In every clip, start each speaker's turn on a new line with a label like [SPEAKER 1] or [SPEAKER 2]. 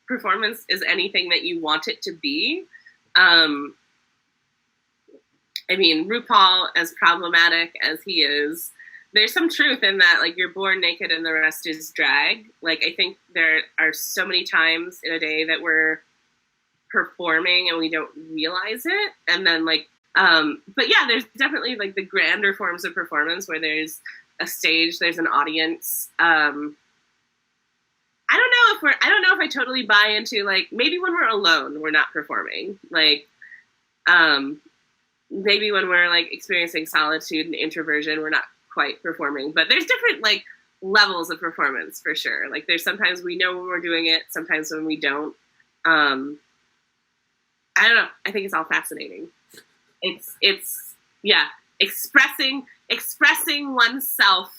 [SPEAKER 1] performance is anything that you want it to be. I mean, RuPaul, as problematic as he is, there's some truth in that, like, you're born naked and the rest is drag. Like, I think there are so many times in a day that we're performing and we don't realize it. And then, like, but yeah, there's definitely, like, the grander forms of performance where there's a stage, there's an audience. I don't know if I totally buy into, like, maybe when we're alone, we're not performing. Like, maybe when we're, like, experiencing solitude and introversion, we're not quite performing. But there's different, like, levels of performance for sure. Like, there's sometimes we know when we're doing it, sometimes when we don't. I don't know. I think it's all fascinating. It's yeah, expressing oneself,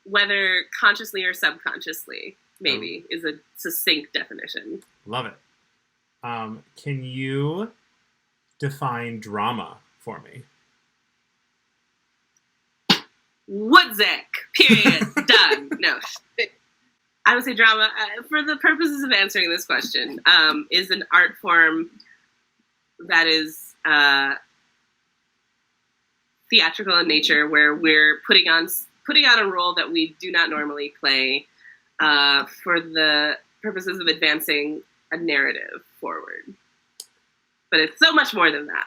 [SPEAKER 1] whether consciously or subconsciously, maybe is a succinct definition.
[SPEAKER 2] Love it. Can you define drama for me?
[SPEAKER 1] Woodzick, period. Done. No. I would say drama, for the purposes of answering this question, is an art form that is theatrical in nature, where we're putting on a role that we do not normally play for the purposes of advancing a narrative forward. But it's so much more than that.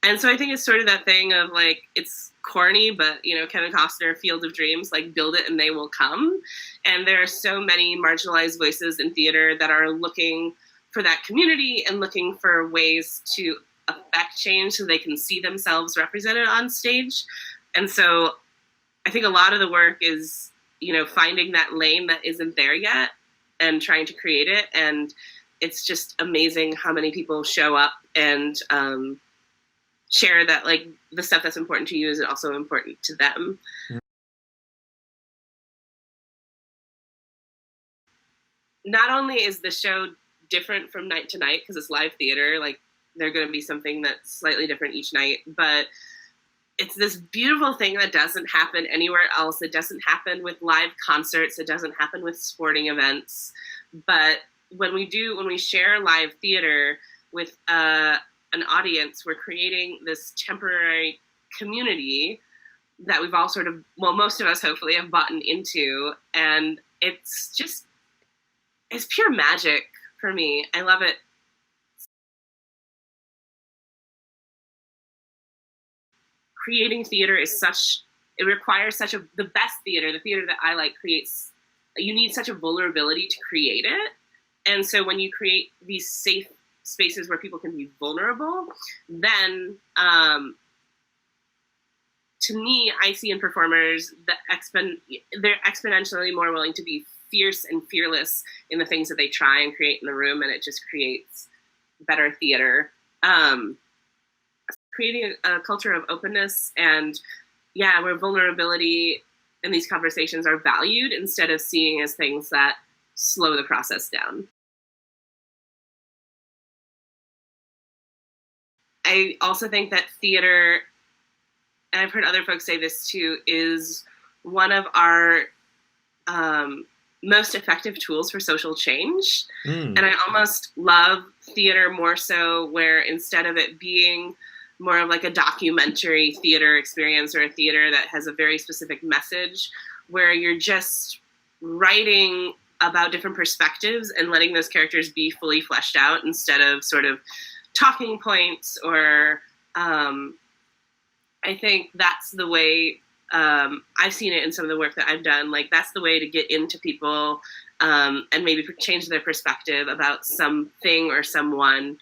[SPEAKER 1] And so I think it's sort of that thing of, like, it's corny, but, you know, Kevin Costner, Field of Dreams, like, build it and they will come. And there are so many marginalized voices in theater that are looking for that community and looking for ways to affect change so they can see themselves represented on stage. And so I think a lot of the work is, you know, finding that lane that isn't there yet and trying to create it. And it's just amazing how many people show up and share that, like, the stuff that's important to you is also important to them. Mm-hmm. Not only is the show different from night to night because it's live theater, like, there's going to be something that's slightly different each night, but it's this beautiful thing that doesn't happen anywhere else. It doesn't happen with live concerts. It doesn't happen with sporting events. But when we share live theater with an audience, we're creating this temporary community that we've all sort of, well, most of us hopefully have bought into. And it's pure magic for me. I love it. Creating theater it requires the best theater, the theater that I like creates, you need such a vulnerability to create it. And so when you create these safe spaces where people can be vulnerable, then to me, I see in performers they're exponentially more willing to be fierce and fearless in the things that they try and create in the room, and it just creates better theater. Creating a culture of openness and, yeah, where vulnerability and these conversations are valued instead of seeing as things that slow the process down. I also think that theater, and I've heard other folks say this too, is one of our most effective tools for social change. And I almost love theater more so where instead of it being more of like a documentary theater experience or a theater that has a very specific message, where you're just writing about different perspectives and letting those characters be fully fleshed out instead of sort of talking points or I think that's the way I've seen it in some of the work that I've done. Like, that's the way to get into people and maybe change their perspective about something or someone